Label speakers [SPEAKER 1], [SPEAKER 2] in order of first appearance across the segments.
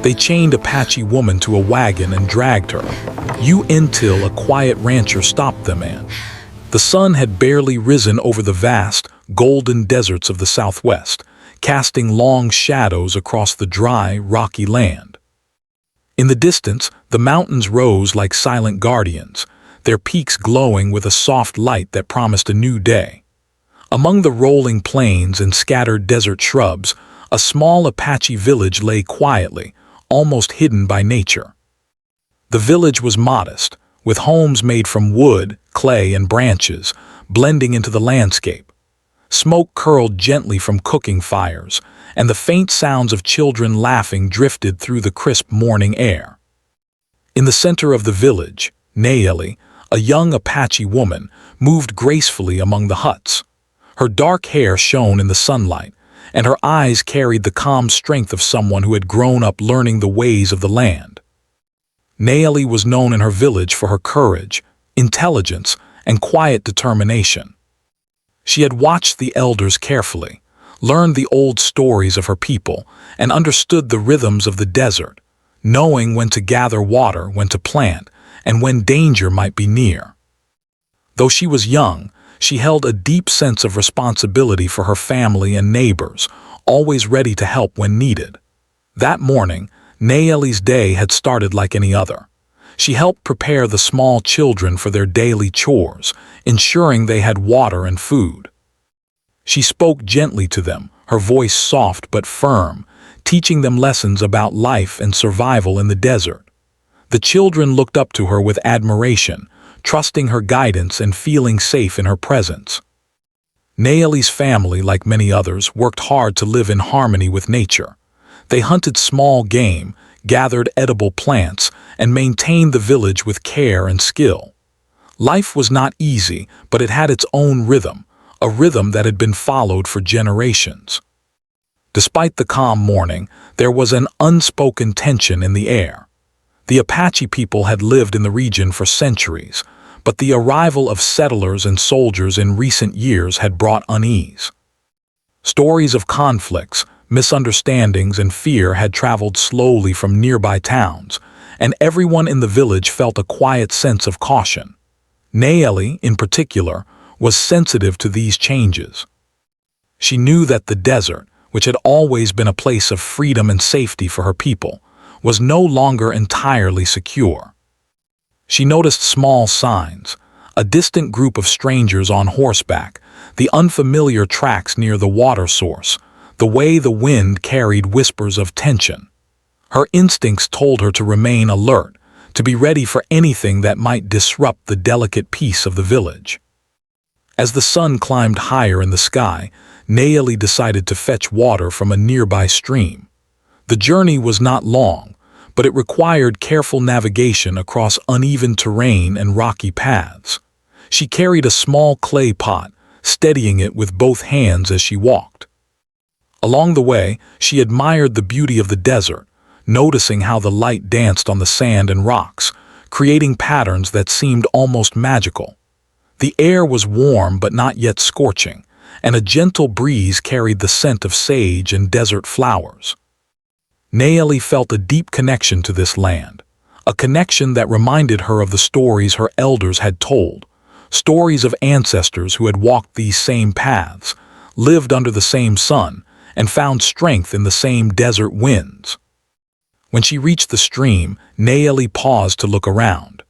[SPEAKER 1] They chained Apache woman to a wagon and dragged her. Until a quiet rancher stopped them and the sun had barely risen over the vast, golden deserts of the southwest, casting long shadows across the dry, rocky land. In the distance, the mountains rose like silent guardians, their peaks glowing with a soft light that promised a new day. Among the rolling plains and scattered desert shrubs, a small Apache village lay quietly, almost hidden by nature. The village was modest, with homes made from wood, clay, and branches, blending into the landscape. Smoke curled gently from cooking fires, and the faint sounds of children laughing drifted through the crisp morning air. In the center of the village, Nayeli, a young Apache woman, moved gracefully among the huts. Her dark hair shone in the sunlight, and her eyes carried the calm strength of someone who had grown up learning the ways of the land. Nayeli was known in her village for her courage, intelligence, and quiet determination. She had watched the elders carefully, learned the old stories of her people, and understood the rhythms of the desert, knowing when to gather water, when to plant, and when danger might be near. Though she was young, she held a deep sense of responsibility for her family and neighbors, always ready to help when needed. That morning, Nayeli's day had started like any other. She helped prepare the small children for their daily chores, ensuring they had water and food. She spoke gently to them, her voice soft but firm, teaching them lessons about life and survival in the desert. The children looked up to her with admiration, trusting her guidance and feeling safe in her presence. Nayeli's family, like many others, worked hard to live in harmony with nature. They hunted small game, gathered edible plants, and maintained the village with care and skill. Life was not easy, but it had its own rhythm, a rhythm that had been followed for generations. Despite the calm morning, there was an unspoken tension in the air. The Apache people had lived in the region for centuries, but the arrival of settlers and soldiers in recent years had brought unease. Stories of conflicts, misunderstandings, and fear had traveled slowly from nearby towns, and everyone in the village felt a quiet sense of caution. Nayeli, in particular, was sensitive to these changes. She knew that the desert, which had always been a place of freedom and safety for her people, was no longer entirely secure. She noticed small signs: a distant group of strangers on horseback, the unfamiliar tracks near the water source, the way the wind carried whispers of tension. Her instincts told her to remain alert, to be ready for anything that might disrupt the delicate peace of the village. As the sun climbed higher in the sky, Nayeli decided to fetch water from a nearby stream. The journey was not long, but it required careful navigation across uneven terrain and rocky paths. She carried a small clay pot, steadying it with both hands as she walked. Along the way, she admired the beauty of the desert, noticing how the light danced on the sand and rocks, creating patterns that seemed almost magical. The air was warm but not yet scorching, and a gentle breeze carried the scent of sage and desert flowers. Nayeli felt a deep connection to this land, a connection that reminded her of the stories her elders had told, stories of ancestors who had walked these same paths, lived under the same sun, and found strength in the same desert winds. When she reached the stream, Nayeli paused to look around.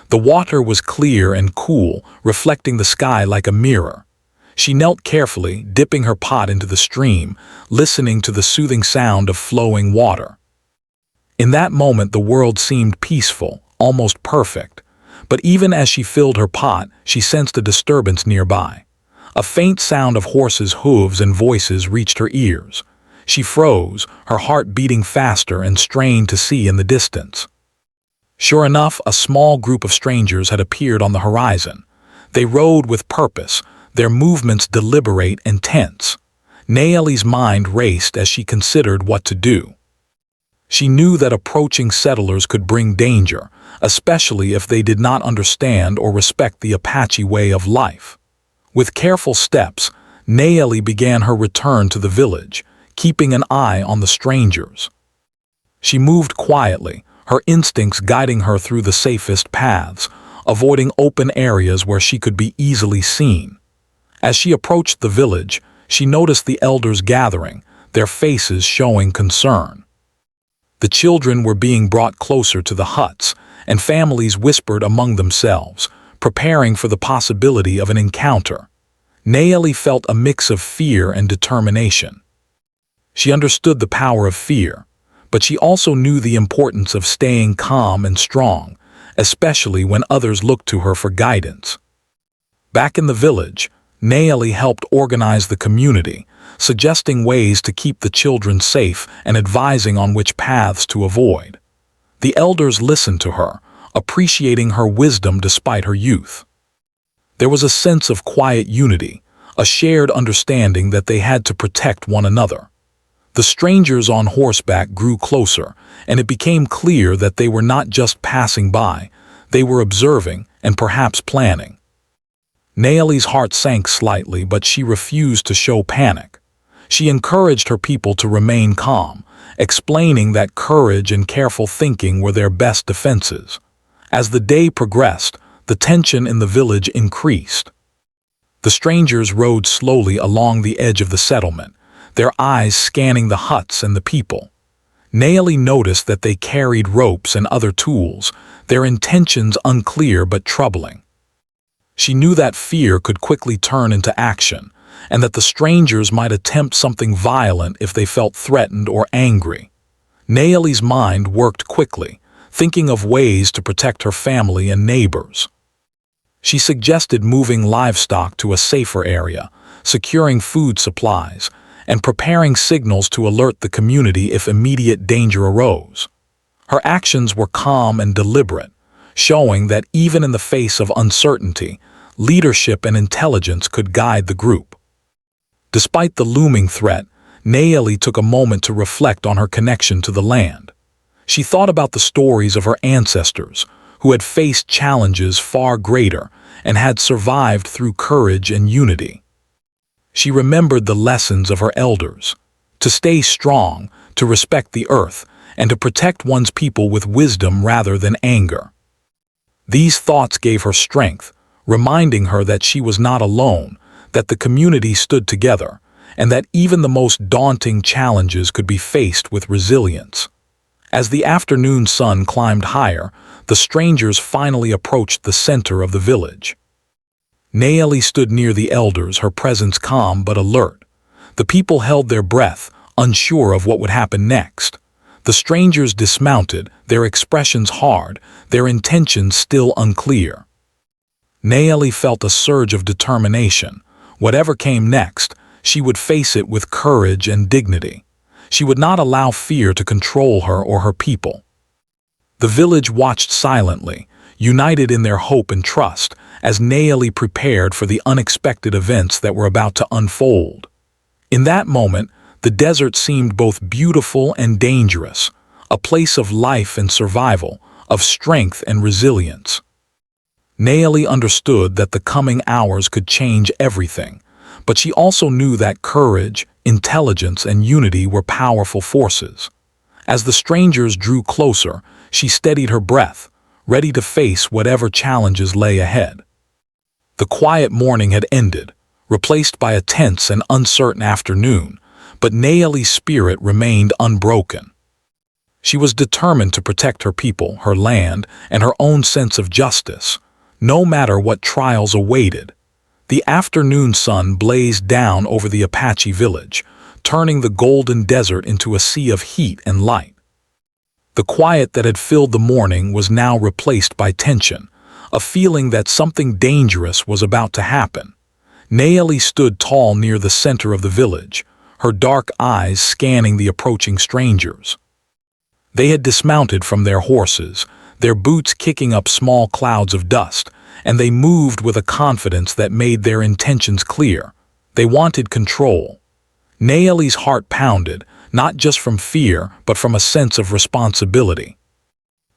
[SPEAKER 1] The water was clear and cool, reflecting the sky like a mirror. She knelt carefully, dipping her pot into the stream, listening to the soothing sound of flowing water. In that moment, the world seemed peaceful, almost perfect. But even as she filled her pot, she sensed a disturbance nearby. A faint sound of horses' hooves and voices reached her ears. She froze, her heart beating faster, and strained to see in the distance. Sure enough, a small group of strangers had appeared on the horizon. They rode with purpose, their movements deliberate and tense. Nayeli's mind raced as she considered what to do. She knew that approaching settlers could bring danger, especially if they did not understand or respect the Apache way of life. With careful steps, Nayeli began her return to the village, keeping an eye on the strangers. She moved quietly, her instincts guiding her through the safest paths, avoiding open areas where she could be easily seen. As she approached the village, she noticed the elders gathering, their faces showing concern. The children were being brought closer to the huts, and families whispered among themselves, preparing for the possibility of an encounter. Nayeli felt a mix of fear and determination. She understood the power of fear, but she also knew the importance of staying calm and strong, especially when others looked to her for guidance. Back in the village, Nayeli helped organize the community, suggesting ways to keep the children safe and advising on which paths to avoid. The elders listened to her, appreciating her wisdom despite her youth. There was a sense of quiet unity, a shared understanding that they had to protect one another. The strangers on horseback grew closer, and it became clear that they were not just passing by, they were observing and perhaps planning. Nayeli's heart sank slightly, but she refused to show panic. She encouraged her people to remain calm, explaining that courage and careful thinking were their best defenses. As the day progressed, the tension in the village increased. The strangers rode slowly along the edge of the settlement, their eyes scanning the huts and the people. Nayeli noticed that they carried ropes and other tools, their intentions unclear but troubling. She knew that fear could quickly turn into action, and that the strangers might attempt something violent if they felt threatened or angry. Nayeli's mind worked quickly, thinking of ways to protect her family and neighbors. She suggested moving livestock to a safer area, securing food supplies, and preparing signals to alert the community if immediate danger arose. Her actions were calm and deliberate, showing that even in the face of uncertainty, leadership and intelligence could guide the group. Despite the looming threat, Nayeli took a moment to reflect on her connection to the land. She thought about the stories of her ancestors, who had faced challenges far greater and had survived through courage and unity. She remembered the lessons of her elders: to stay strong, to respect the earth, and to protect one's people with wisdom rather than anger. These thoughts gave her strength, reminding her that she was not alone, that the community stood together, and that even the most daunting challenges could be faced with resilience. As the afternoon sun climbed higher, the strangers finally approached the center of the village. Nayeli stood near the elders, her presence calm but alert. The people held their breath, unsure of what would happen next. The strangers dismounted, their expressions hard, their intentions still unclear. Nayeli felt a surge of determination. Whatever came next, she would face it with courage and dignity. She would not allow fear to control her or her people. The village watched silently, united in their hope and trust, as Nayeli prepared for the unexpected events that were about to unfold. In that moment, the desert seemed both beautiful and dangerous, a place of life and survival, of strength and resilience. Nayeli understood that the coming hours could change everything, but she also knew that courage, intelligence, and unity were powerful forces. As the strangers drew closer, she steadied her breath, ready to face whatever challenges lay ahead. The quiet morning had ended, replaced by a tense and uncertain afternoon, but Nayeli's spirit remained unbroken. She was determined to protect her people, her land, and her own sense of justice, no matter what trials awaited. The afternoon sun blazed down over the Apache village, turning the golden desert into a sea of heat and light. The quiet that had filled the morning was now replaced by tension, a feeling that something dangerous was about to happen. Nayeli stood tall near the center of the village, her dark eyes scanning the approaching strangers. They had dismounted from their horses, their boots kicking up small clouds of dust, and they moved with a confidence that made their intentions clear. They wanted control. Nayeli's heart pounded, not just from fear, but from a sense of responsibility.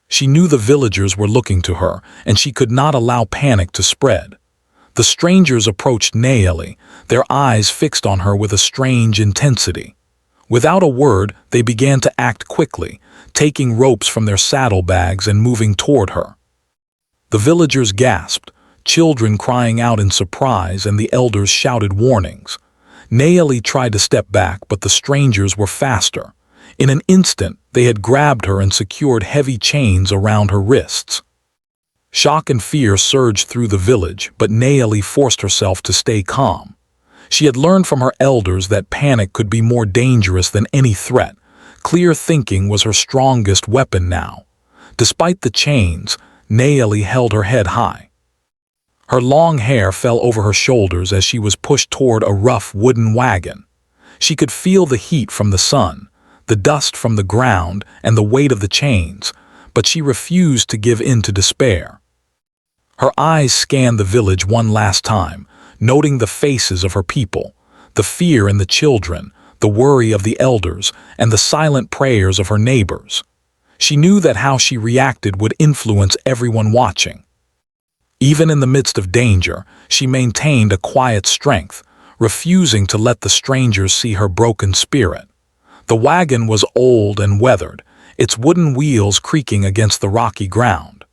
[SPEAKER 1] She knew the villagers were looking to her, and she could not allow panic to spread. The strangers approached Nayeli, their eyes fixed on her with a strange intensity. Without a word, they began to act quickly, taking ropes from their saddlebags and moving toward her. The villagers gasped, children crying out in surprise, and the elders shouted warnings. Naeli tried to step back, but the strangers were faster. In an instant, they had grabbed her and secured heavy chains around her wrists. Shock and fear surged through the village, but Naeli forced herself to stay calm. She had learned from her elders that panic could be more dangerous than any threat. Clear thinking was her strongest weapon now. Despite the chains, Naeli held her head high. Her long hair fell over her shoulders as she was pushed toward a rough wooden wagon. She could feel the heat from the sun, the dust from the ground, and the weight of the chains, but she refused to give in to despair. Her eyes scanned the village one last time, noting the faces of her people, the fear in the children, the worry of the elders, and the silent prayers of her neighbors. She knew that how she reacted would influence everyone watching. Even in the midst of danger, she maintained a quiet strength, refusing to let the strangers see her broken spirit. The wagon was old and weathered, its wooden wheels creaking against the rocky ground.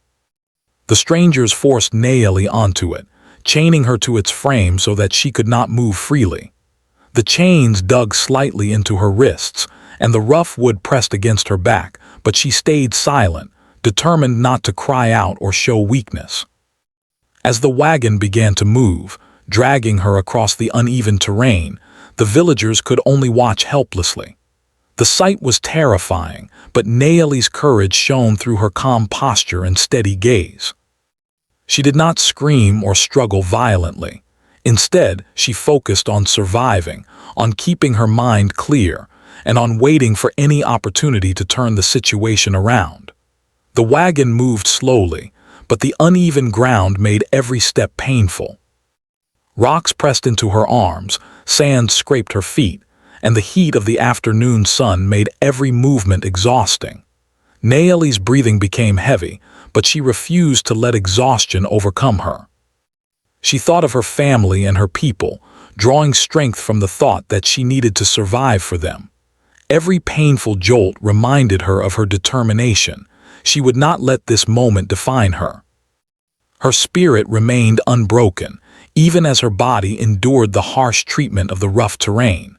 [SPEAKER 1] The strangers forced Naeli onto it, chaining her to its frame so that she could not move freely. The chains dug slightly into her wrists, and the rough wood pressed against her back, but she stayed silent, determined not to cry out or show weakness. As the wagon began to move, dragging her across the uneven terrain, the villagers could only watch helplessly. The sight was terrifying, but Naeli's courage shone through her calm posture and steady gaze. She did not scream or struggle violently. Instead, she focused on surviving, on keeping her mind clear, and on waiting for any opportunity to turn the situation around. The wagon moved slowly, but the uneven ground made every step painful. Rocks pressed into her arms, sand scraped her feet, and the heat of the afternoon sun made every movement exhausting. Naeli's breathing became heavy, but she refused to let exhaustion overcome her. She thought of her family and her people, drawing strength from the thought that she needed to survive for them. Every painful jolt reminded her of her determination. She would not let this moment define her. Her spirit remained unbroken, even as her body endured the harsh treatment of the rough terrain.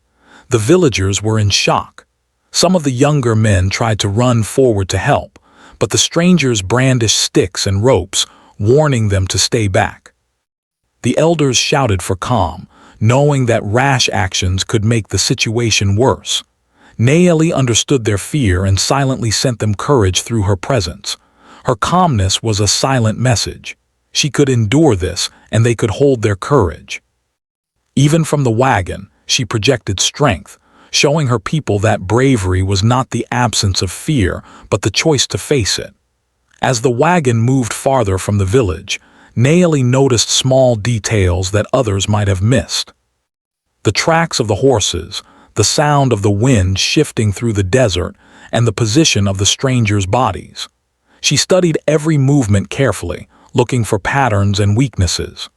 [SPEAKER 1] The villagers were in shock. Some of the younger men tried to run forward to help, but the strangers brandished sticks and ropes, warning them to stay back. The elders shouted for calm, knowing that rash actions could make the situation worse. Naeli understood their fear and silently sent them courage through her presence. Her calmness was a silent message. She could endure this, and they could hold their courage. Even from the wagon, she projected strength, showing her people that bravery was not the absence of fear, but the choice to face it. As the wagon moved farther from the village, Naeli noticed small details that others might have missed. The tracks of the horses, the sound of the wind shifting through the desert, and the position of the strangers' bodies. She studied every movement carefully, looking for patterns and weaknesses.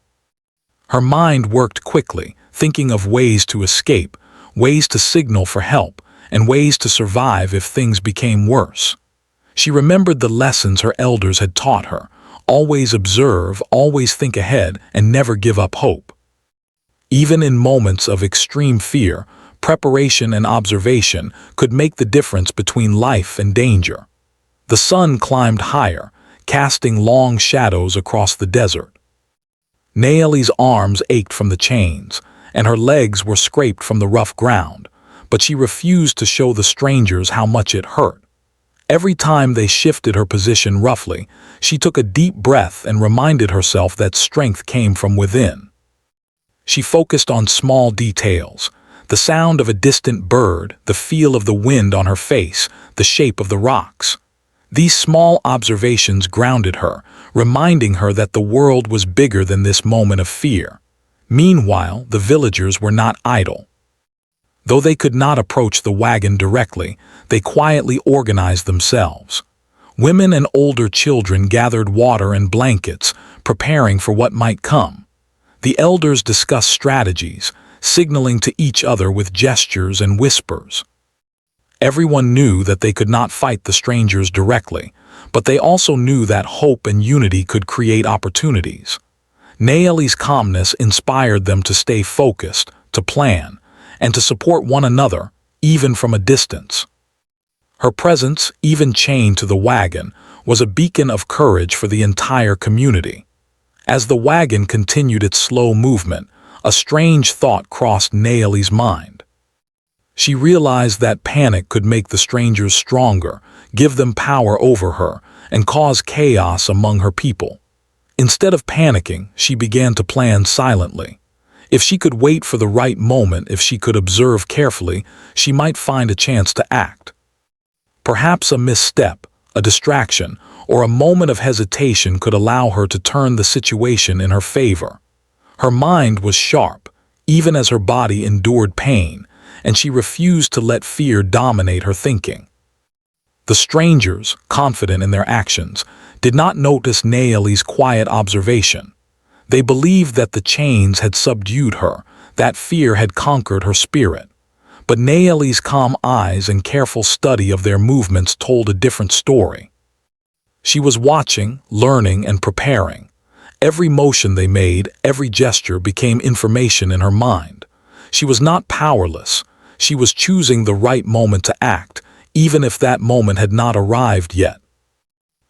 [SPEAKER 1] Her mind worked quickly, thinking of ways to escape, ways to signal for help, and ways to survive if things became worse. She remembered the lessons her elders had taught her: always observe, always think ahead, and never give up hope. Even in moments of extreme fear, preparation and observation could make the difference between life and danger. The sun climbed higher, casting long shadows across the desert. Naeli's arms ached from the chains, and her legs were scraped from the rough ground, but she refused to show the strangers how much it hurt. Every time they shifted her position roughly, she took a deep breath and reminded herself that strength came from within. She focused on small details: the sound of a distant bird, the feel of the wind on her face, the shape of the rocks. These small observations grounded her, reminding her that the world was bigger than this moment of fear. Meanwhile, the villagers were not idle. Though they could not approach the wagon directly, they quietly organized themselves. Women and older children gathered water and blankets, preparing for what might come. The elders discussed strategies, signaling to each other with gestures and whispers. Everyone knew that they could not fight the strangers directly, but they also knew that hope and unity could create opportunities. Naeli's calmness inspired them to stay focused, to plan, and to support one another, even from a distance. Her presence, even chained to the wagon, was a beacon of courage for the entire community. As the wagon continued its slow movement, a strange thought crossed Naeli's mind. She realized that panic could make the strangers stronger, give them power over her, and cause chaos among her people. Instead of panicking, she began to plan silently. If she could wait for the right moment, if she could observe carefully, she might find a chance to act. Perhaps a misstep, a distraction, or a moment of hesitation could allow her to turn the situation in her favor. Her mind was sharp, even as her body endured pain, and she refused to let fear dominate her thinking. The strangers, confident in their actions, did not notice Naeli's quiet observation. They believed that the chains had subdued her, that fear had conquered her spirit. But Naeli's calm eyes and careful study of their movements told a different story. She was watching, learning, and preparing. Every motion they made, every gesture became information in her mind. She was not powerless. She was choosing the right moment to act, even if that moment had not arrived yet.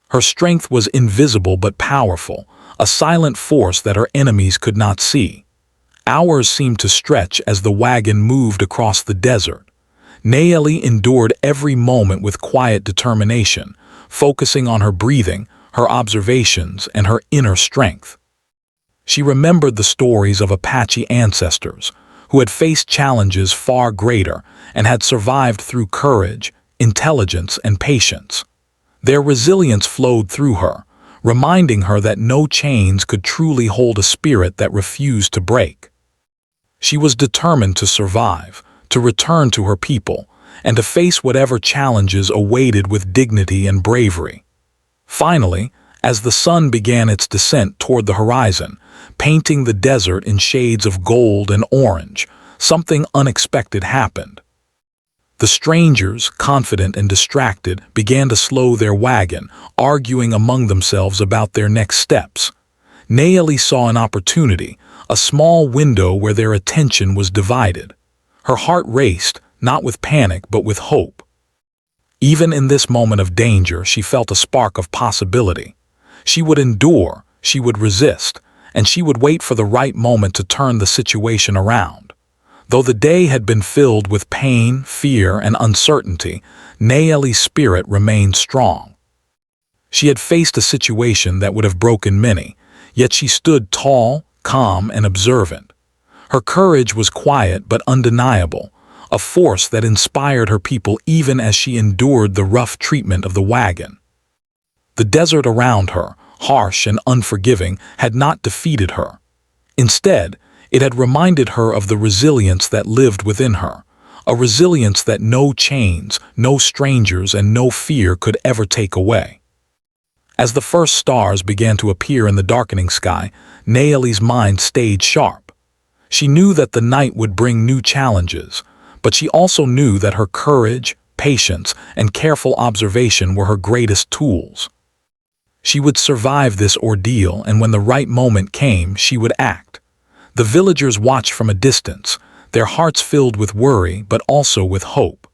[SPEAKER 1] Her strength was invisible but powerful, a silent force that her enemies could not see. Hours seemed to stretch as the wagon moved across the desert. Naeli endured every moment with quiet determination, focusing on her breathing, her observations, and her inner strength. She remembered the stories of Apache ancestors, who had faced challenges far greater and had survived through courage, intelligence, and patience. Their resilience flowed through her, reminding her that no chains could truly hold a spirit that refused to break. She was determined to survive, to return to her people, and to face whatever challenges awaited with dignity and bravery. Finally, as the sun began its descent toward the horizon, painting the desert in shades of gold and orange, something unexpected happened. The strangers, confident and distracted, began to slow their wagon, arguing among themselves about their next steps. Naeli saw an opportunity, a small window where their attention was divided. Her heart raced, not with panic but with hope. Even in this moment of danger, she felt a spark of possibility. She would endure, she would resist, and she would wait for the right moment to turn the situation around. Though the day had been filled with pain, fear, and uncertainty, Naeli's spirit remained strong. She had faced a situation that would have broken many, yet she stood tall, calm, and observant. Her courage was quiet but undeniable, a force that inspired her people even as she endured the rough treatment of the wagon. The desert around her, harsh and unforgiving, had not defeated her. Instead, it had reminded her of the resilience that lived within her, a resilience that no chains, no strangers, and no fear could ever take away. As the first stars began to appear in the darkening sky, Naeli's mind stayed sharp. She knew that the night would bring new challenges, but she also knew that her courage, patience, and careful observation were her greatest tools. She would survive this ordeal, and when the right moment came, she would act. The villagers watched from a distance, their hearts filled with worry but also with hope.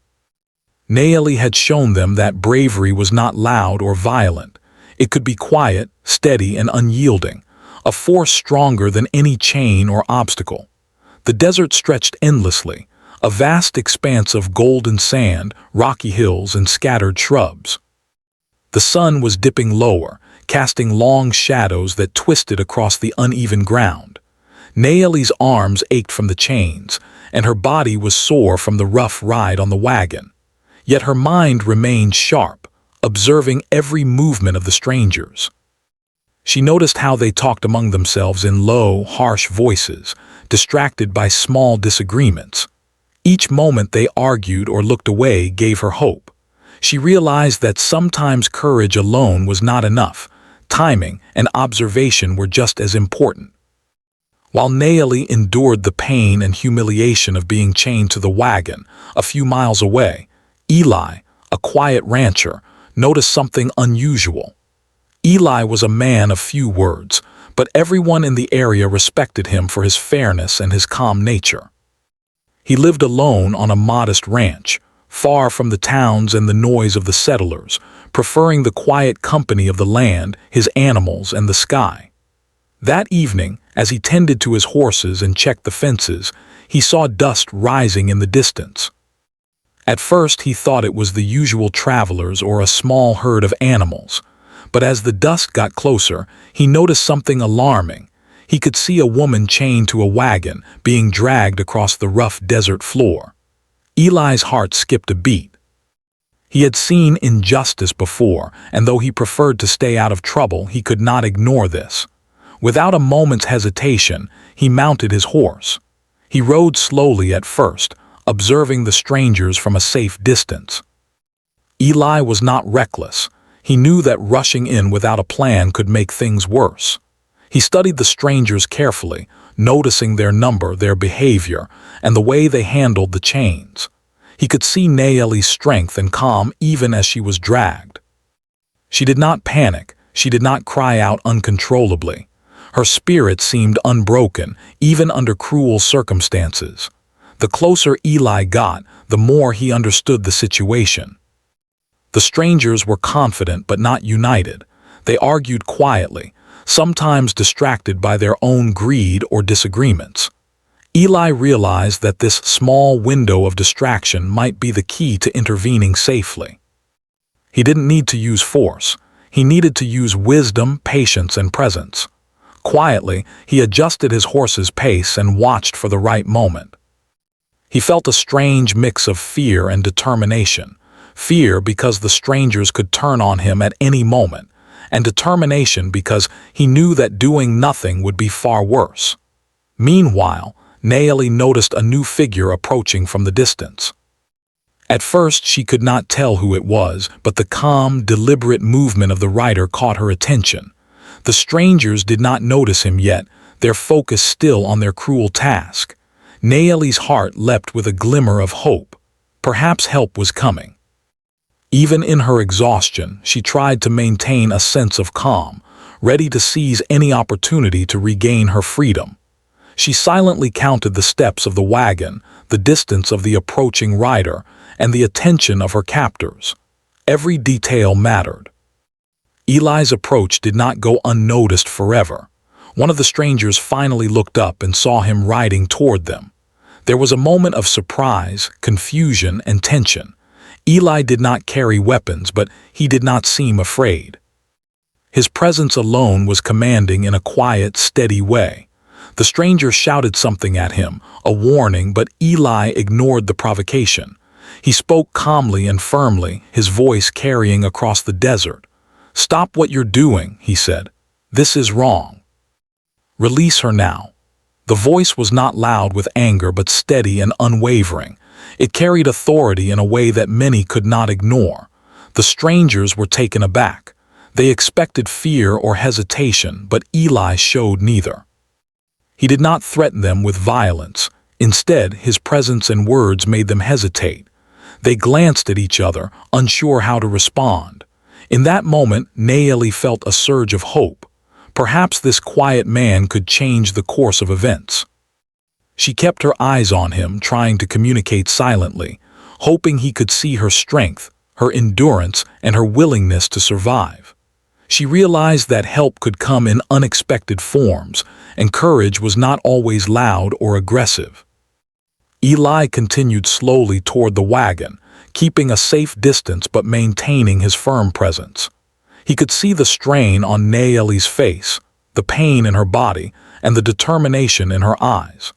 [SPEAKER 1] Naeli had shown them that bravery was not loud or violent. It could be quiet, steady, and unyielding, a force stronger than any chain or obstacle. The desert stretched endlessly, a vast expanse of golden sand, rocky hills, and scattered shrubs. The sun was dipping lower, casting long shadows that twisted across the uneven ground. Naeli's arms ached from the chains, and her body was sore from the rough ride on the wagon. Yet her mind remained sharp, observing every movement of the strangers. She noticed how they talked among themselves in low, harsh voices, distracted by small disagreements. Each moment they argued or looked away gave her hope. She realized that sometimes courage alone was not enough. Timing and observation were just as important. While Naeli endured the pain and humiliation of being chained to the wagon, a few miles away, Eli, a quiet rancher, noticed something unusual. Eli was a man of few words, but everyone in the area respected him for his fairness and his calm nature. He lived alone on a modest ranch, far from the towns and the noise of the settlers, preferring the quiet company of the land, his animals, and the sky. That evening, as he tended to his horses and checked the fences, he saw dust rising in the distance. At first he thought it was the usual travelers or a small herd of animals, but as the dust got closer, he noticed something alarming. He could see a woman chained to a wagon, being dragged across the rough desert floor. Eli's heart skipped a beat. He had seen injustice before, and though he preferred to stay out of trouble, he could not ignore this. Without a moment's hesitation, he mounted his horse. He rode slowly at first, observing the strangers from a safe distance. Eli was not reckless. He knew that rushing in without a plan could make things worse. He studied the strangers carefully, noticing their number, their behavior, and the way they handled the chains. He could see Nayeli's strength and calm even as she was dragged. She did not panic. She did not cry out uncontrollably. Her spirit seemed unbroken, even under cruel circumstances. The closer Eli got, the more he understood the situation. The strangers were confident but not united. They argued quietly, sometimes distracted by their own greed or disagreements. Eli realized that this small window of distraction might be the key to intervening safely. He didn't need to use force. He needed to use wisdom, patience, and presence. Quietly, he adjusted his horse's pace and watched for the right moment. He felt a strange mix of fear and determination. Fear because the strangers could turn on him at any moment, and determination because he knew that doing nothing would be far worse. Meanwhile, Nayeli noticed a new figure approaching from the distance. At first she could not tell who it was, but the calm, deliberate movement of the rider caught her attention. The strangers did not notice him yet, their focus still on their cruel task. Nayeli's heart leapt with a glimmer of hope. Perhaps help was coming. Even in her exhaustion, she tried to maintain a sense of calm, ready to seize any opportunity to regain her freedom. She silently counted the steps of the wagon, the distance of the approaching rider, and the attention of her captors. Every detail mattered. Eli's approach did not go unnoticed forever. One of the strangers finally looked up and saw him riding toward them. There was a moment of surprise, confusion, and tension. Eli did not carry weapons, but he did not seem afraid. His presence alone was commanding in a quiet, steady way. The stranger shouted something at him, a warning, but Eli ignored the provocation. He spoke calmly and firmly, his voice carrying across the desert. "Stop what you're doing," he said. "This is wrong. Release her now." The voice was not loud with anger, but steady and unwavering. It carried authority in a way that many could not ignore. The strangers were taken aback. They expected fear or hesitation, but Eli showed neither. He did not threaten them with violence. Instead, his presence and words made them hesitate. They glanced at each other, unsure how to respond. In that moment, Nayeli felt a surge of hope. Perhaps this quiet man could change the course of events. She kept her eyes on him, trying to communicate silently, hoping he could see her strength, her endurance, and her willingness to survive. She realized that help could come in unexpected forms, and courage was not always loud or aggressive. Eli continued slowly toward the wagon, keeping a safe distance but maintaining his firm presence. He could see the strain on Nayeli's face, the pain in her body, and the determination in her eyes.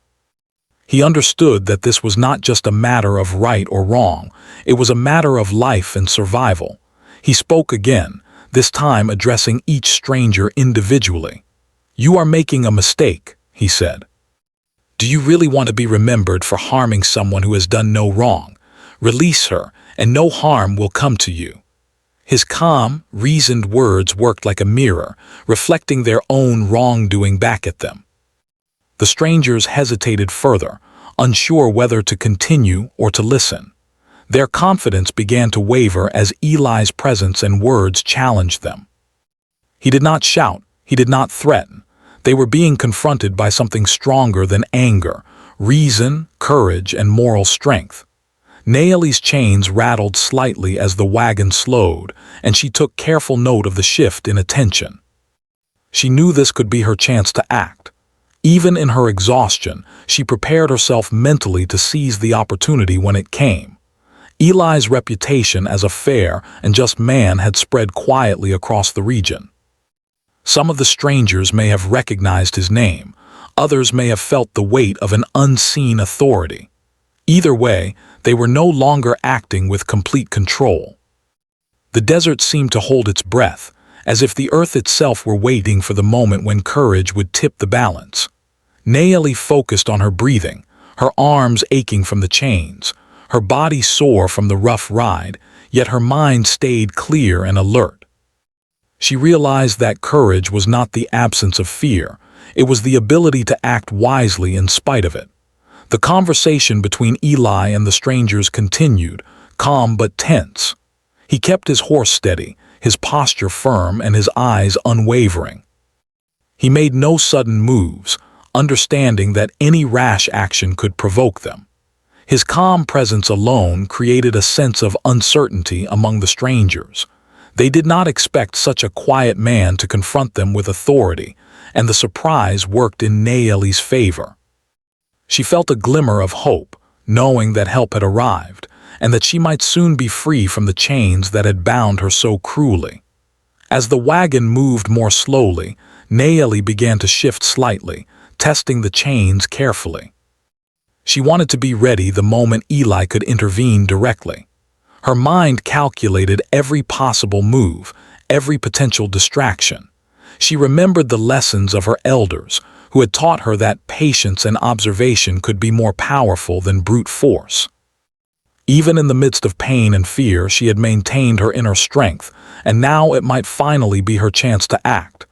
[SPEAKER 1] He understood that this was not just a matter of right or wrong, it was a matter of life and survival. He spoke again, this time addressing each stranger individually. "You are making a mistake," he said. "Do you really want to be remembered for harming someone who has done no wrong? Release her, and no harm will come to you." His calm, reasoned words worked like a mirror, reflecting their own wrongdoing back at them. The strangers hesitated further, unsure whether to continue or to listen. Their confidence began to waver as Eli's presence and words challenged them. He did not shout, he did not threaten. They were being confronted by something stronger than anger, reason, courage, and moral strength. Naomi's chains rattled slightly as the wagon slowed, and she took careful note of the shift in attention. She knew this could be her chance to act. Even in her exhaustion, she prepared herself mentally to seize the opportunity when it came. Eli's reputation as a fair and just man had spread quietly across the region. Some of the strangers may have recognized his name, others may have felt the weight of an unseen authority. Either way, they were no longer acting with complete control. The desert seemed to hold its breath, as if the earth itself were waiting for the moment when courage would tip the balance. Naomi focused on her breathing, her arms aching from the chains, her body sore from the rough ride, yet her mind stayed clear and alert. She realized that courage was not the absence of fear, it was the ability to act wisely in spite of it. The conversation between Eli and the strangers continued, calm but tense. He kept his horse steady, his posture firm, and his eyes unwavering. He made no sudden moves, understanding that any rash action could provoke them. His calm presence alone created a sense of uncertainty among the strangers. They did not expect such a quiet man to confront them with authority, and the surprise worked in Naomi's favor. She felt a glimmer of hope, knowing that help had arrived, and that she might soon be free from the chains that had bound her so cruelly. As the wagon moved more slowly, Naomi began to shift slightly, testing the chains carefully. She wanted to be ready the moment Eli could intervene directly. Her mind calculated every possible move, every potential distraction. She remembered the lessons of her elders, who had taught her that patience and observation could be more powerful than brute force. Even in the midst of pain and fear, she had maintained her inner strength, and now it might finally be her chance to act.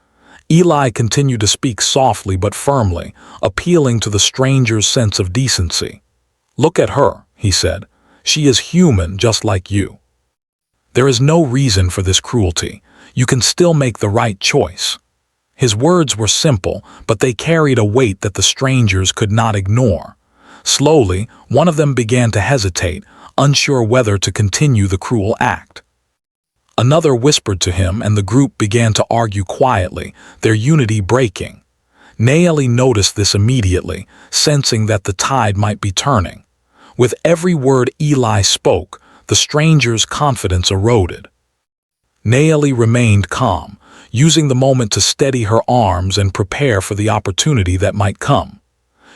[SPEAKER 1] Eli continued to speak softly but firmly, appealing to the stranger's sense of decency. "Look at her," he said. "She is human just like you. There is no reason for this cruelty. You can still make the right choice." His words were simple, but they carried a weight that the strangers could not ignore. Slowly, one of them began to hesitate, unsure whether to continue the cruel act. Another whispered to him, and the group began to argue quietly, their unity breaking. Naomi noticed this immediately, sensing that the tide might be turning. With every word Eli spoke, the stranger's confidence eroded. Naomi remained calm, using the moment to steady her arms and prepare for the opportunity that might come.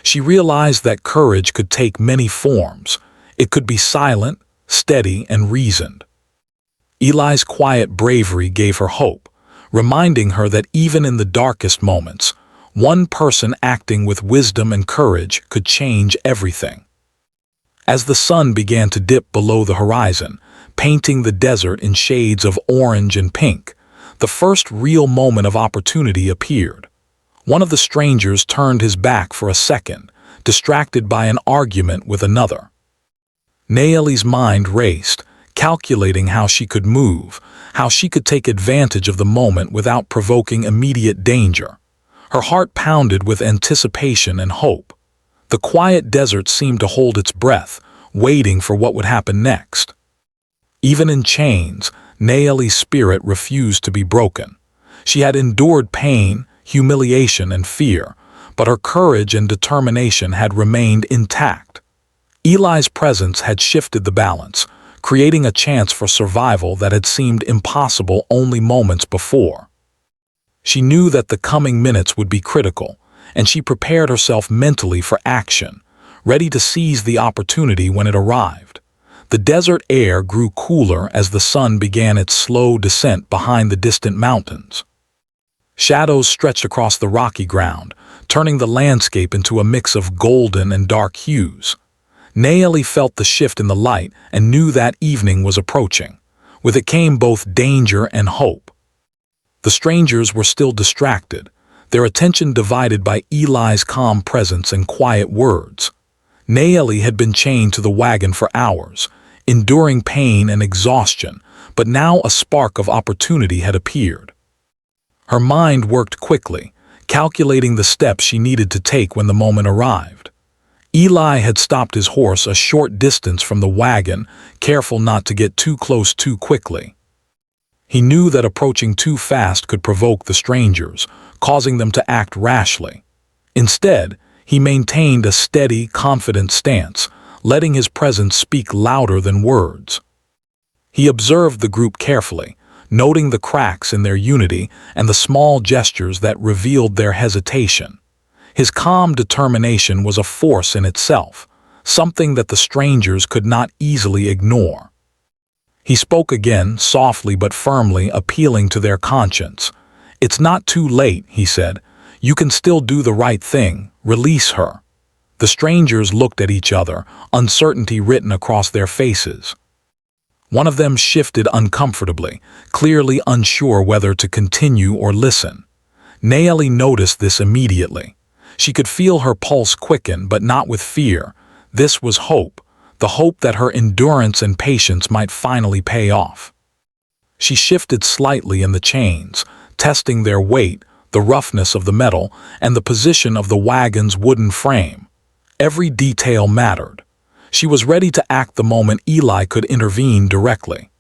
[SPEAKER 1] She realized that courage could take many forms. It could be silent, steady, and reasoned. Eli's quiet bravery gave her hope, reminding her that even in the darkest moments, one person acting with wisdom and courage could change everything. As the sun began to dip below the horizon, painting the desert in shades of orange and pink, the first real moment of opportunity appeared. One of the strangers turned his back for a second, distracted by an argument with another. Naomi's mind raced, calculating how she could move, how she could take advantage of the moment without provoking immediate danger. Her heart pounded with anticipation and hope. The quiet desert seemed to hold its breath, waiting for what would happen next. Even in chains, Naomi's spirit refused to be broken. She had endured pain, humiliation, and fear, but her courage and determination had remained intact. Eli's presence had shifted the balance, creating a chance for survival that had seemed impossible only moments before. She knew that the coming minutes would be critical, and she prepared herself mentally for action, ready to seize the opportunity when it arrived. The desert air grew cooler as the sun began its slow descent behind the distant mountains. Shadows stretched across the rocky ground, turning the landscape into a mix of golden and dark hues. Naomi felt the shift in the light and knew that evening was approaching. With it came both danger and hope. The strangers were still distracted, their attention divided by Eli's calm presence and quiet words. Naomi had been chained to the wagon for hours, enduring pain and exhaustion, but now a spark of opportunity had appeared. Her mind worked quickly, calculating the steps she needed to take when the moment arrived. Eli had stopped his horse a short distance from the wagon, careful not to get too close too quickly. He knew that approaching too fast could provoke the strangers, causing them to act rashly. Instead, he maintained a steady, confident stance, letting his presence speak louder than words. He observed the group carefully, noting the cracks in their unity and the small gestures that revealed their hesitation. His calm determination was a force in itself, something that the strangers could not easily ignore. He spoke again, softly but firmly, appealing to their conscience. "It's not too late," he said. "You can still do the right thing. Release her." The strangers looked at each other, uncertainty written across their faces. One of them shifted uncomfortably, clearly unsure whether to continue or listen. Naeli noticed this immediately. She could feel her pulse quicken, but not with fear. This was hope, the hope that her endurance and patience might finally pay off. She shifted slightly in the chains, testing their weight, the roughness of the metal, and the position of the wagon's wooden frame. Every detail mattered. She was ready to act the moment Eli could intervene directly.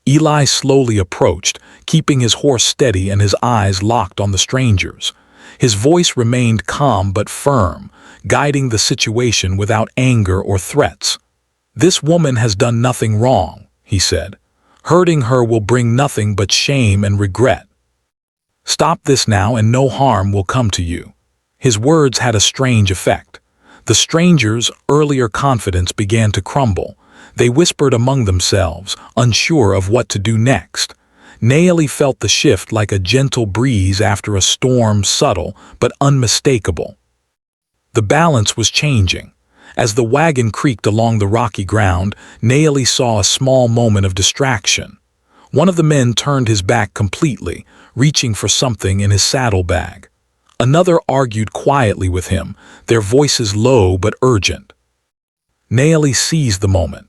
[SPEAKER 1] Eli slowly approached, keeping his horse steady and his eyes locked on the strangers. His voice remained calm but firm, guiding the situation without anger or threats. "This woman has done nothing wrong," he said. "Hurting her will bring nothing but shame and regret. Stop this now and no harm will come to you." His words had a strange effect. The strangers' earlier confidence began to crumble. They whispered among themselves, unsure of what to do next. Naeli felt the shift like a gentle breeze after a storm, subtle but unmistakable. The balance was changing. As the wagon creaked along the rocky ground, Naeli saw a small moment of distraction. One of the men turned his back completely, reaching for something in his saddlebag. Another argued quietly with him, their voices low but urgent. Naeli seized the moment.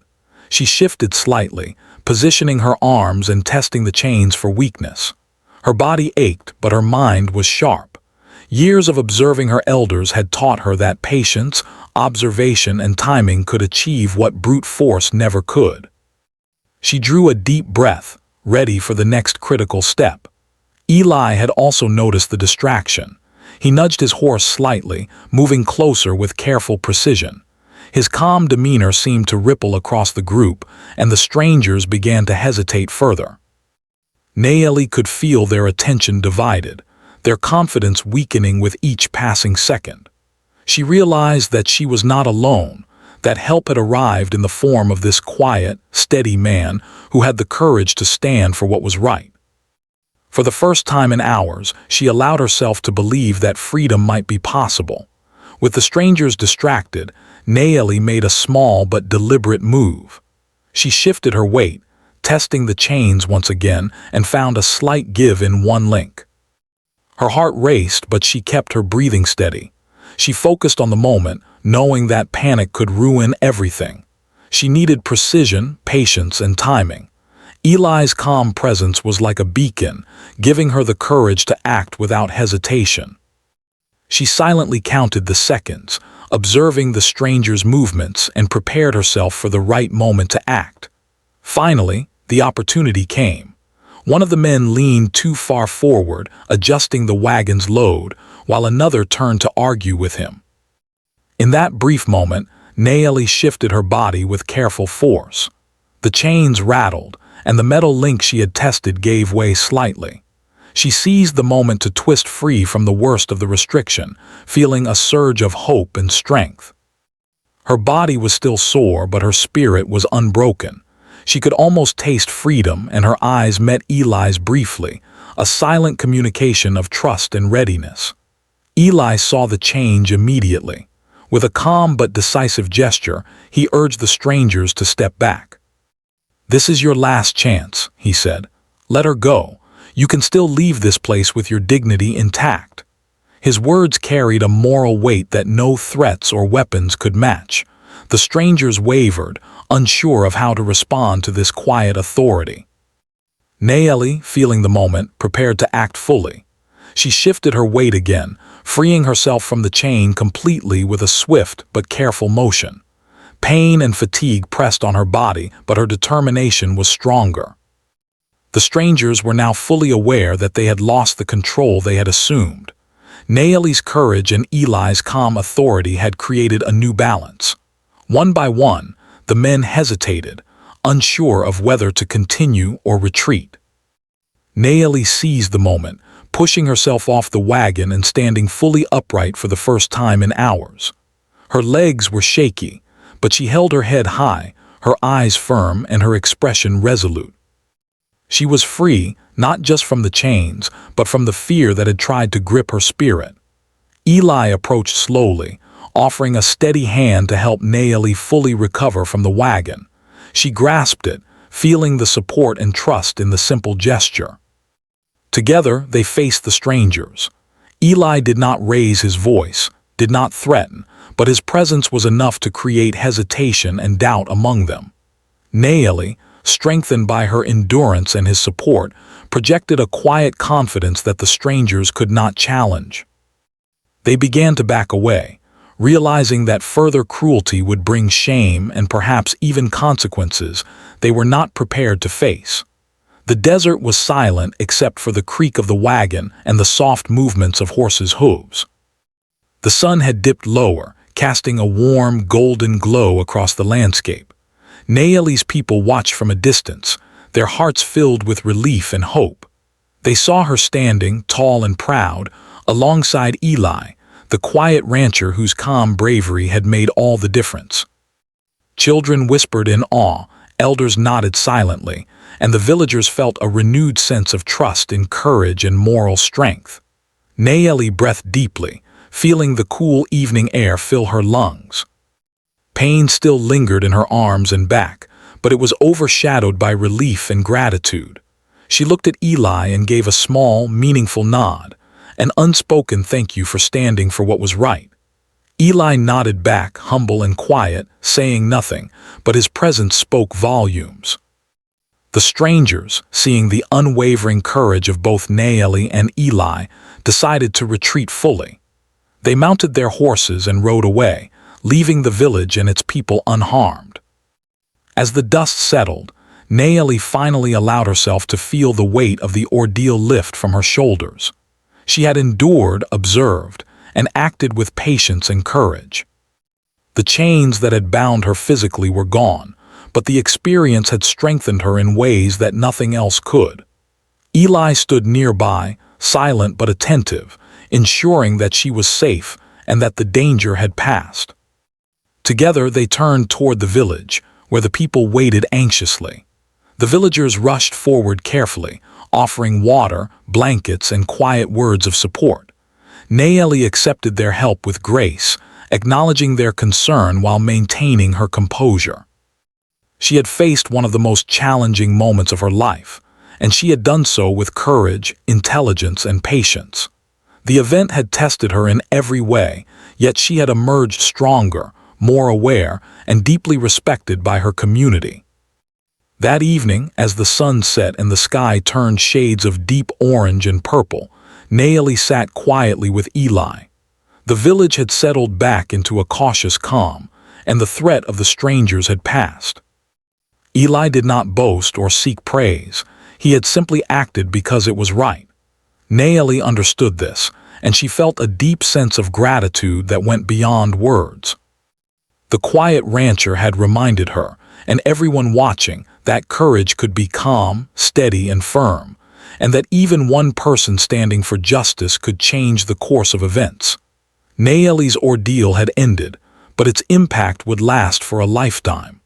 [SPEAKER 1] She shifted slightly, positioning her arms and testing the chains for weakness. Her body ached, but her mind was sharp. Years of observing her elders had taught her that patience, observation, and timing could achieve what brute force never could. She drew a deep breath, ready for the next critical step. Eli had also noticed the distraction. He nudged his horse slightly, moving closer with careful precision. His calm demeanor seemed to ripple across the group, and the strangers began to hesitate further. Naeli could feel their attention divided, their confidence weakening with each passing second. She realized that she was not alone, that help had arrived in the form of this quiet, steady man who had the courage to stand for what was right. For the first time in hours, she allowed herself to believe that freedom might be possible. With the strangers distracted, Naeli made a small but deliberate move. She shifted her weight, testing the chains once again, and found a slight give in one link. Her heart raced, but she kept her breathing steady. She focused on the moment, knowing that panic could ruin everything. She needed precision, patience, and timing. Eli's calm presence was like a beacon, giving her the courage to act without hesitation. She silently counted the seconds, observing the stranger's movements, and prepared herself for the right moment to act. Finally, the opportunity came. One of the men leaned too far forward, adjusting the wagon's load, while another turned to argue with him. In that brief moment, Naeli shifted her body with careful force. The chains rattled, and the metal link she had tested gave way slightly. She seized the moment to twist free from the worst of the restriction, feeling a surge of hope and strength. Her body was still sore, but her spirit was unbroken. She could almost taste freedom, and her eyes met Eli's briefly, a silent communication of trust and readiness. Eli saw the change immediately. With a calm but decisive gesture, he urged the strangers to step back. "This is your last chance," he said. "Let her go. You can still leave this place with your dignity intact." His words carried a moral weight that no threats or weapons could match. The strangers wavered, unsure of how to respond to this quiet authority. Nayeli, feeling the moment, prepared to act fully. She shifted her weight again, freeing herself from the chain completely with a swift but careful motion. Pain and fatigue pressed on her body, but her determination was stronger. The strangers were now fully aware that they had lost the control they had assumed. Nayeli's courage and Eli's calm authority had created a new balance. One by one, the men hesitated, unsure of whether to continue or retreat. Nayeli seized the moment, pushing herself off the wagon and standing fully upright for the first time in hours. Her legs were shaky, but she held her head high, her eyes firm and her expression resolute. She was free, not just from the chains, but from the fear that had tried to grip her spirit. Eli approached slowly, offering a steady hand to help Nayeli fully recover from the wagon. She grasped it, feeling the support and trust in the simple gesture. Together, they faced the strangers. Eli did not raise his voice, did not threaten, but his presence was enough to create hesitation and doubt among them. Nayeli, strengthened by her endurance and his support, projected a quiet confidence that the strangers could not challenge. They began to back away, realizing that further cruelty would bring shame and perhaps even consequences they were not prepared to face. The desert was silent except for the creak of the wagon and the soft movements of horses' hooves. The sun had dipped lower, casting a warm, golden glow across the landscape. Nayeli's people watched from a distance, their hearts filled with relief and hope. They saw her standing, tall and proud, alongside Eli, the quiet rancher whose calm bravery had made all the difference. Children whispered in awe, elders nodded silently, and the villagers felt a renewed sense of trust in courage and moral strength. Nayeli breathed deeply, feeling the cool evening air fill her lungs. Pain still lingered in her arms and back, but it was overshadowed by relief and gratitude. She looked at Eli and gave a small, meaningful nod, an unspoken thank you for standing for what was right. Eli nodded back, humble and quiet, saying nothing, but his presence spoke volumes. The strangers, seeing the unwavering courage of both Nayeli and Eli, decided to retreat fully. They mounted their horses and rode away, leaving the village and its people unharmed. As the dust settled, Nayeli finally allowed herself to feel the weight of the ordeal lift from her shoulders. She had endured, observed, and acted with patience and courage. The chains that had bound her physically were gone, but the experience had strengthened her in ways that nothing else could. Eli stood nearby, silent but attentive, ensuring that she was safe and that the danger had passed. Together they turned toward the village, where the people waited anxiously. The villagers rushed forward carefully, offering water, blankets, and quiet words of support. Nayeli accepted their help with grace, acknowledging their concern while maintaining her composure. She had faced one of the most challenging moments of her life, and she had done so with courage, intelligence, and patience. The event had tested her in every way, yet she had emerged stronger, more aware, and deeply respected by her community. That evening, as the sun set and the sky turned shades of deep orange and purple, Nayeli sat quietly with Eli. The village had settled back into a cautious calm, and the threat of the strangers had passed. Eli did not boast or seek praise. He had simply acted because it was right. Nayeli understood this, and she felt a deep sense of gratitude that went beyond words. The quiet rancher had reminded her, and everyone watching, that courage could be calm, steady, and firm, and that even one person standing for justice could change the course of events. Nayeli's ordeal had ended, but its impact would last for a lifetime.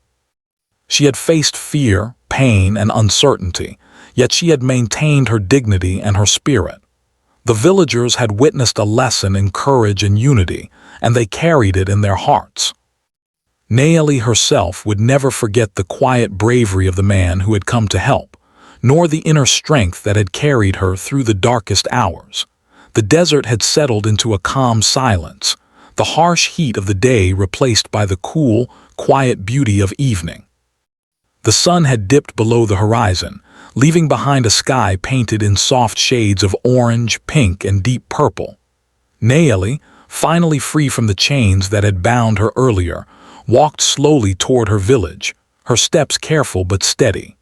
[SPEAKER 1] She had faced fear, pain, and uncertainty, yet she had maintained her dignity and her spirit. The villagers had witnessed a lesson in courage and unity, and they carried it in their hearts. Nayeli herself would never forget the quiet bravery of the man who had come to help, nor the inner strength that had carried her through the darkest hours. The desert had settled into a calm silence. the harsh heat of the day replaced by the cool, quiet beauty of evening. The sun had dipped below the horizon, leaving behind a sky painted in soft shades of orange, pink, and deep purple. Naeli, finally free from the chains that had bound her earlier, walked slowly toward her village, her steps careful but steady.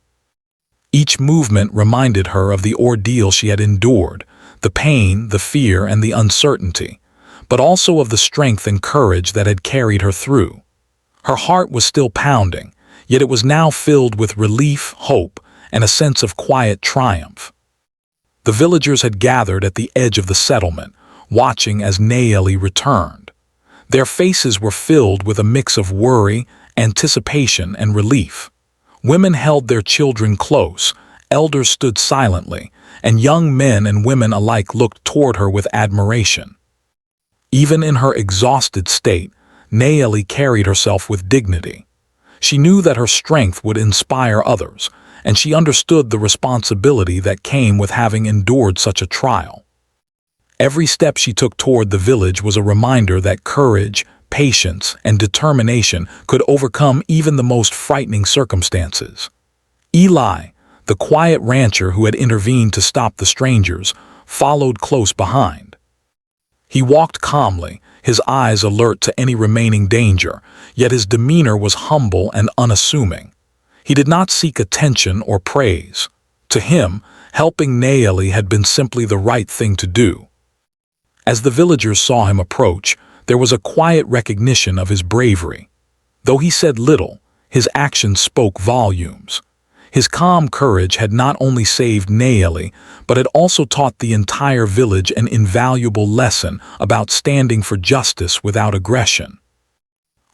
[SPEAKER 1] Each movement reminded her of the ordeal she had endured, the pain, the fear, and the uncertainty, but also of the strength and courage that had carried her through. Her heart was still pounding, yet it was now filled with relief, hope, and a sense of quiet triumph. The villagers had gathered at the edge of the settlement, watching as Naeli returned. Their faces were filled with a mix of worry, anticipation, and relief. Women held their children close, elders stood silently, and young men and women alike looked toward her with admiration. Even in her exhausted state, Naeli carried herself with dignity. She knew that her strength would inspire others, and she understood the responsibility that came with having endured such a trial. Every step she took toward the village was a reminder that courage, patience, and determination could overcome even the most frightening circumstances. Eli, the quiet rancher who had intervened to stop the strangers, followed close behind. He walked calmly, his eyes alert to any remaining danger, yet his demeanor was humble and unassuming. He did not seek attention or praise. To him, helping Naeli had been simply the right thing to do. As the villagers saw him approach, there was a quiet recognition of his bravery. Though he said little, his actions spoke volumes. His calm courage had not only saved Naeli, but had also taught the entire village an invaluable lesson about standing for justice without aggression.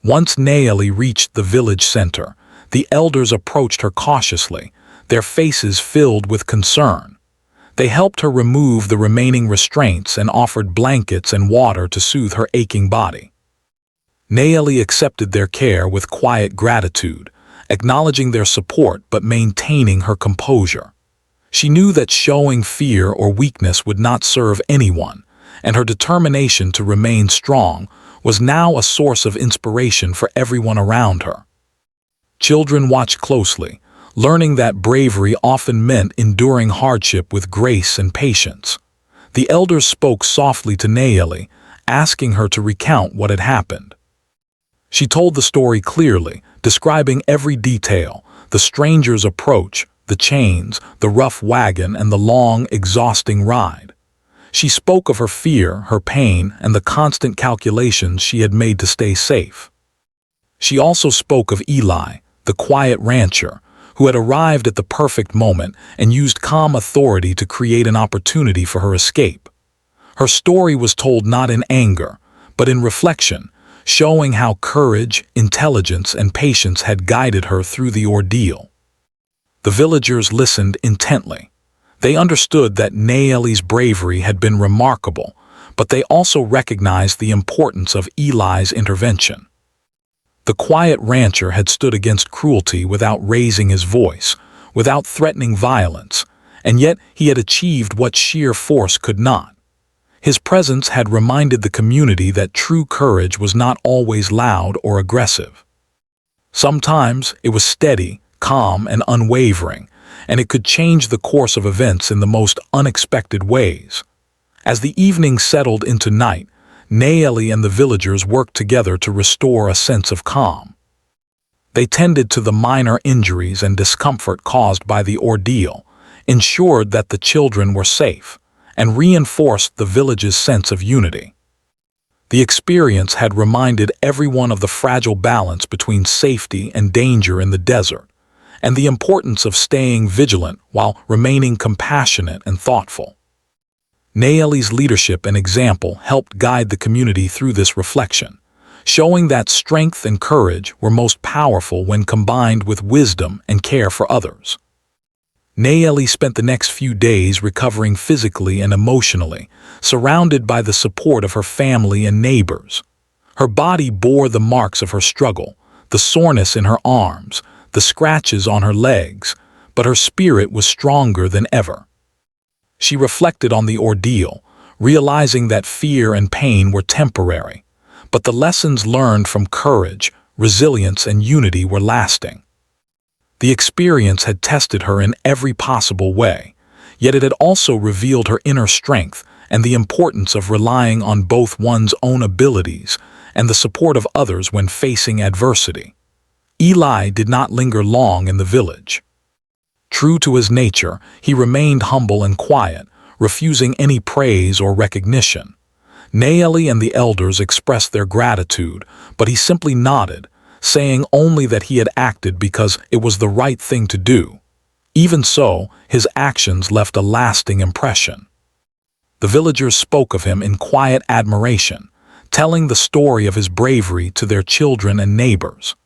[SPEAKER 1] Once Naeli reached the village center, the elders approached her cautiously, their faces filled with concern. They helped her remove the remaining restraints and offered blankets and water to soothe her aching body. Naeli accepted their care with quiet gratitude, acknowledging their support but maintaining her composure. She knew that showing fear or weakness would not serve anyone, and her determination to remain strong was now a source of inspiration for everyone around her. Children watched closely, learning that bravery often meant enduring hardship with grace and patience. The elders spoke softly to Naeli, asking her to recount what had happened. She told the story clearly, describing every detail: the stranger's approach, the chains, the rough wagon, and the long, exhausting ride. She spoke of her fear, her pain, and the constant calculations she had made to stay safe. She also spoke of Eli, the quiet rancher, who had arrived at the perfect moment and used calm authority to create an opportunity for her escape. Her story was told not in anger, but in reflection, showing how courage, intelligence, and patience had guided her through the ordeal. The villagers listened intently. They understood that Naeli's bravery had been remarkable, but they also recognized the importance of Eli's intervention. The quiet rancher had stood against cruelty without raising his voice, without threatening violence, and yet he had achieved what sheer force could not. His presence had reminded the community that true courage was not always loud or aggressive. Sometimes it was steady, calm, and unwavering, and it could change the course of events in the most unexpected ways. As the evening settled into night, Naeli and the villagers worked together to restore a sense of calm. They tended to the minor injuries and discomfort caused by the ordeal, ensured that the children were safe, and reinforced the village's sense of unity. The experience had reminded everyone of the fragile balance between safety and danger in the desert, and the importance of staying vigilant while remaining compassionate and thoughtful. Naeli's leadership and example helped guide the community through this reflection, showing that strength and courage were most powerful when combined with wisdom and care for others. Naeli spent the next few days recovering physically and emotionally, surrounded by the support of her family and neighbors. Her body bore the marks of her struggle, the soreness in her arms, the scratches on her legs, but her spirit was stronger than ever. She reflected on the ordeal, realizing that fear and pain were temporary, but the lessons learned from courage, resilience, and unity were lasting. The experience had tested her in every possible way, yet it had also revealed her inner strength and the importance of relying on both one's own abilities and the support of others when facing adversity. Eli did not linger long in the village. True to his nature, he remained humble and quiet, refusing any praise or recognition. Naeli and the elders expressed their gratitude, but he simply nodded, saying only that he had acted because it was the right thing to do. Even so, his actions left a lasting impression. The villagers spoke of him in quiet admiration, telling the story of his bravery to their children and neighbors.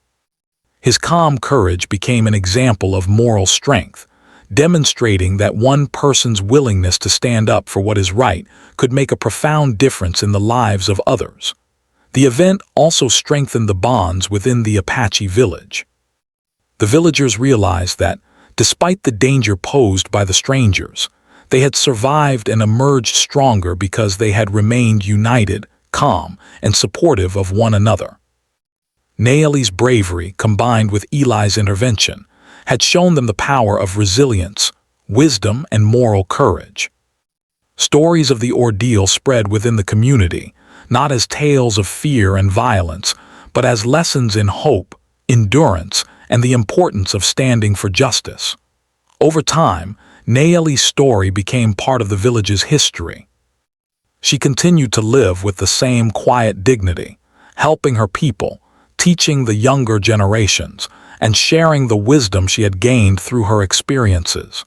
[SPEAKER 1] His calm courage became an example of moral strength, demonstrating that one person's willingness to stand up for what is right could make a profound difference in the lives of others. The event also strengthened the bonds within the Apache village. The villagers realized that, despite the danger posed by the strangers, they had survived and emerged stronger because they had remained united, calm, and supportive of one another. Naeli's bravery, combined with Eli's intervention, had shown them the power of resilience, wisdom, and moral courage. Stories of the ordeal spread within the community, not as tales of fear and violence, but as lessons in hope, endurance, and the importance of standing for justice. Over time, Naeli's story became part of the village's history. She continued to live with the same quiet dignity, helping her people, teaching the younger generations, and sharing the wisdom she had gained through her experiences.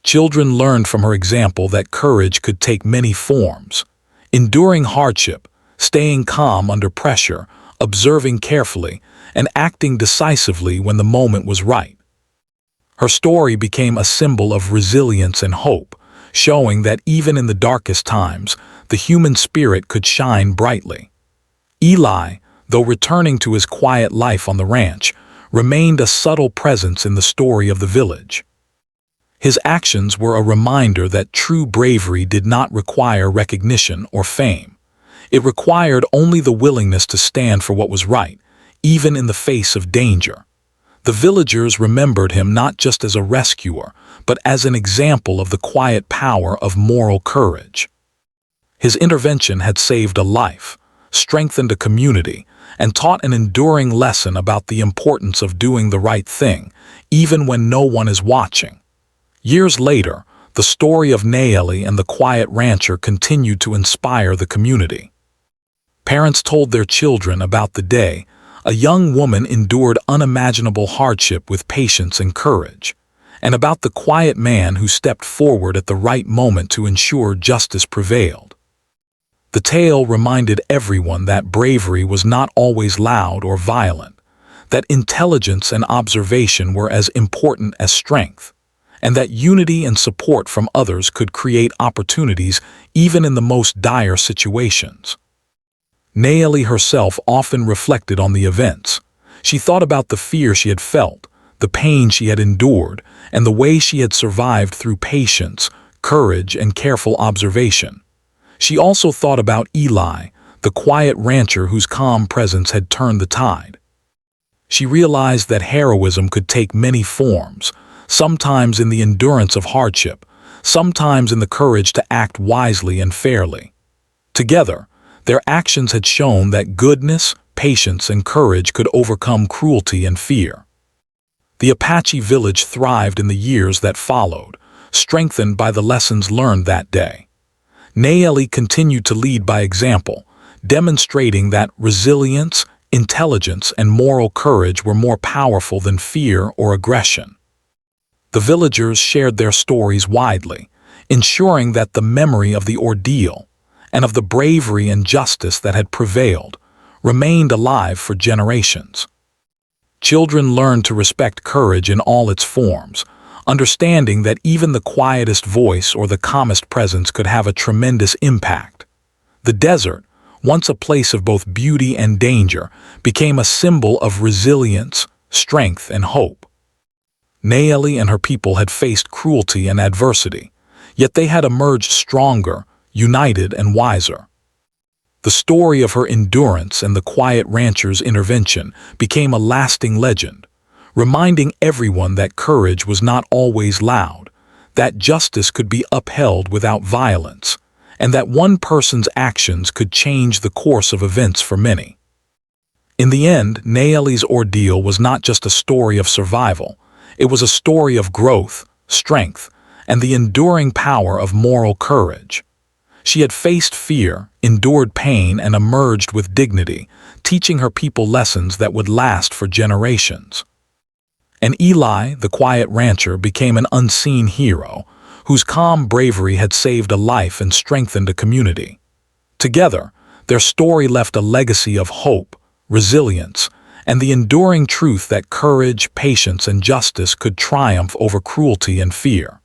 [SPEAKER 1] Children learned from her example that courage could take many forms: enduring hardship, staying calm under pressure, observing carefully, and acting decisively when the moment was right. Her story became a symbol of resilience and hope, showing that even in the darkest times, the human spirit could shine brightly. Eli, though returning to his quiet life on the ranch, remained a subtle presence in the story of the village. His actions were a reminder that true bravery did not require recognition or fame. It required only the willingness to stand for what was right, even in the face of danger. The villagers remembered him not just as a rescuer, but as an example of the quiet power of moral courage. His intervention had saved a life, strengthened a community, and taught an enduring lesson about the importance of doing the right thing, even when no one is watching. Years later, the story of Naeli and the quiet rancher continued to inspire the community. Parents told their children about the day a young woman endured unimaginable hardship with patience and courage, and about the quiet man who stepped forward at the right moment to ensure justice prevailed. The tale reminded everyone that bravery was not always loud or violent, that intelligence and observation were as important as strength, and that unity and support from others could create opportunities even in the most dire situations. Naeli herself often reflected on the events. She thought about the fear she had felt, the pain she had endured, and the way she had survived through patience, courage, and careful observation. She also thought about Eli, the quiet rancher whose calm presence had turned the tide. She realized that heroism could take many forms, sometimes in the endurance of hardship, sometimes in the courage to act wisely and fairly. Together, their actions had shown that goodness, patience, and courage could overcome cruelty and fear. The Apache village thrived in the years that followed, strengthened by the lessons learned that day. Naeli continued to lead by example, demonstrating that resilience, intelligence, and moral courage were more powerful than fear or aggression. The villagers shared their stories widely, ensuring that the memory of the ordeal and of the bravery and justice that had prevailed remained alive for generations. Children learned to respect courage in all its forms, understanding that even the quietest voice or the calmest presence could have a tremendous impact. The desert, once a place of both beauty and danger, became a symbol of resilience, strength, and hope. Naeli and her people had faced cruelty and adversity, yet they had emerged stronger, united, and wiser. The story of her endurance and the quiet rancher's intervention became a lasting legend, reminding everyone that courage was not always loud, that justice could be upheld without violence, and that one person's actions could change the course of events for many. In the end, Nayeli's ordeal was not just a story of survival, it was a story of growth, strength, and the enduring power of moral courage. She had faced fear, endured pain, and emerged with dignity, teaching her people lessons that would last for generations. And Eli, the quiet rancher, became an unseen hero, whose calm bravery had saved a life and strengthened a community. Together, their story left a legacy of hope, resilience, and the enduring truth that courage, patience, and justice could triumph over cruelty and fear.